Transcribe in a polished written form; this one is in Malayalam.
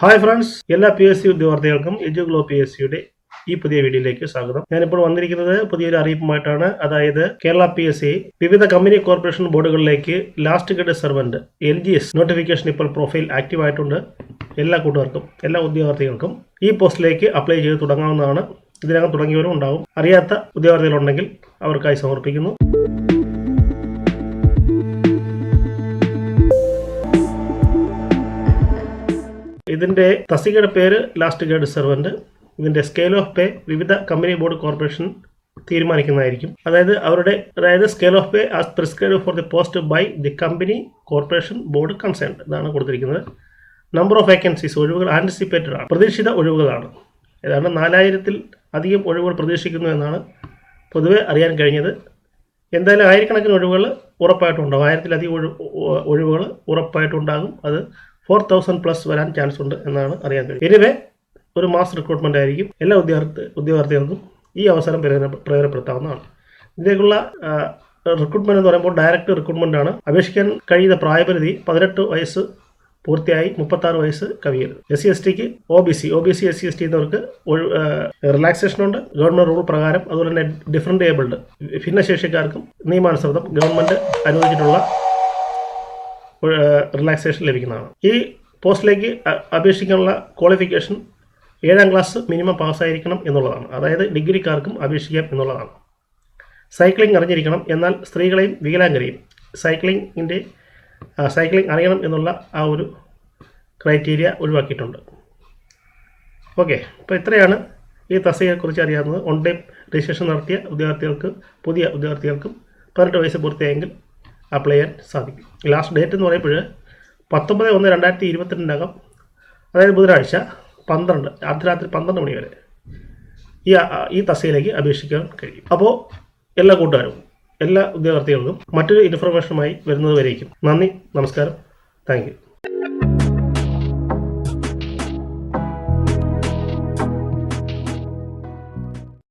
ഹായ് ഫ്രണ്ട്സ്, എല്ലാ PSC ഉദ്യോഗാർത്ഥികൾക്കും EduglobePSCയുടെ ഈ പുതിയ വീഡിയോയിലേക്ക് സ്വാഗതം. ഞാനിപ്പോൾ വന്നിരിക്കുന്നത് പുതിയൊരു അറിയിപ്പുമായിട്ടാണ്. അതായത് കേരള PSC വിവിധ കമ്പനി കോർപ്പറേഷൻ ബോർഡുകളിലേക്ക് last grade servant LGS notification ഇപ്പോൾ പ്രൊഫൈൽ ആക്റ്റീവ് ആയിട്ടുണ്ട്. എല്ലാ കൂട്ടുകാർക്കും എല്ലാ ഉദ്യോഗാർത്ഥികൾക്കും ഈ പോസ്റ്റിലേക്ക് അപ്ലൈ ചെയ്ത് തുടങ്ങാവുന്നതാണ്. ഇതിനകം തുടങ്ങിയവരും ഉണ്ടാവും. അറിയാത്ത ഉദ്യോഗാർത്ഥികളുണ്ടെങ്കിൽ അവർക്കായി സമർപ്പിക്കുന്നു. ഇതിൻ്റെ തസ്തികയുടെ പേര് ലാസ്റ്റ് ഗ്രേഡ് സെർവന്റ്. ഇതിൻ്റെ സ്കെയിൽ ഓഫ് പേ വിവിധ കമ്പനി ബോർഡ് കോർപ്പറേഷൻ തീരുമാനിക്കുന്നതായിരിക്കും. അതായത് scale of pay as prescribed for the post by the company corporation board concerned. ഇതാണ് കൊടുത്തിരിക്കുന്നത്. നമ്പർ ഓഫ് വേക്കൻസീസ്, ഒഴിവുകൾ ആൻറ്റിസിപ്പേറ്റഡ് ആണ്, പ്രതീക്ഷിത ഒഴിവുകളാണ്. ഏതാണ്ട് 4000-ൽ അധികം ഒഴിവുകൾ പ്രതീക്ഷിക്കുന്നു എന്നാണ് പൊതുവെ അറിയാൻ കഴിഞ്ഞത്. എന്തായാലും ആയിരക്കണക്കിന് ഒഴിവുകൾ ഉറപ്പായിട്ടുണ്ടാകും. 1000-ലധികം ഒഴിവുകൾ ഉറപ്പായിട്ടുണ്ടാകും. അത് 4000+ വരാൻ ചാൻസ് ഉണ്ട് എന്നാണ് അറിയാൻ കഴിയും. എനിവേ, ഒരു മാസ് റിക്രൂട്ട്മെൻ്റ് ആയിരിക്കും. എല്ലാ ഉദ്യോഗാർത്ഥികൾക്കും ഈ അവസരം പ്രയോജനപ്പെടുത്താവുന്നതാണ്. ഇതിലേക്കുള്ള റിക്രൂട്ട്മെൻറ്റ് എന്ന് പറയുമ്പോൾ ഡയറക്റ്റ് റിക്രൂട്ട്മെൻ്റ് ആണ്. അപേക്ഷിക്കാൻ കഴിയുന്ന പ്രായപരിധി 18 വയസ്സ് പൂർത്തിയായി 36 വയസ്സ് കവിയരുത്. SC/STക്ക് OBC, SC/ST എന്നവർക്ക് റിലാക്സേഷൻ ഉണ്ട് ഗവൺമെൻറ് റൂൾ പ്രകാരം. അതുപോലെ തന്നെ ഡിഫറൻറ്റ് ഏബിൾഡ് ഭിന്നശേഷിക്കാർക്കും നിയമാനുസൃതം ഗവൺമെൻറ് അനുവദിച്ചിട്ടുള്ള റിലാക്സേഷൻ ലഭിക്കുന്നതാണ്. ഈ പോസ്റ്റിലേക്ക് അപേക്ഷിക്കാനുള്ള ക്വാളിഫിക്കേഷൻ 7ാം ക്ലാസ് മിനിമം പാസ്സായിരിക്കണം എന്നുള്ളതാണ്. അതായത് ഡിഗ്രിക്കാർക്കും അപേക്ഷിക്കാം എന്നുള്ളതാണ്. സൈക്ലിംഗ് അറിഞ്ഞിരിക്കണം. എന്നാൽ സ്ത്രീകളെയും വികലാംഗരെയും സൈക്ലിംഗ് അറിയണം എന്നുള്ള ആ ഒരു ക്രൈറ്റീരിയ ഒഴിവാക്കിയിട്ടുണ്ട്. ഓക്കെ, അപ്പോൾ ഇത്രയാണ് ഈ തസ്തികയെക്കുറിച്ച് അറിയാവുന്നത്. ഓൺ ടൈം രജിസ്ട്രേഷൻ നടത്തിയ പുതിയ ഉദ്യോഗാർത്ഥികൾക്കും 18 വയസ്സ് പൂർത്തിയായെങ്കിൽ അപ്ലൈ ചെയ്യാൻ സാധിക്കും. ലാസ്റ്റ് ഡേറ്റ് എന്ന് പറയുമ്പോൾ 19/1/2022 അതായത് ബുധനാഴ്ച അർദ്ധരാത്രി 12 മണി വരെ ഈ തസ്തികയിലേക്ക് അപേക്ഷിക്കാൻ കഴിയും. അപ്പോൾ എല്ലാ കൂട്ടുകാരും എല്ലാ ഉദ്യോഗാർത്ഥികൾക്കും മറ്റൊരു ഇൻഫർമേഷനുമായി വരുന്നത് വരേക്കും. നന്ദി, നമസ്കാരം, താങ്ക് യു.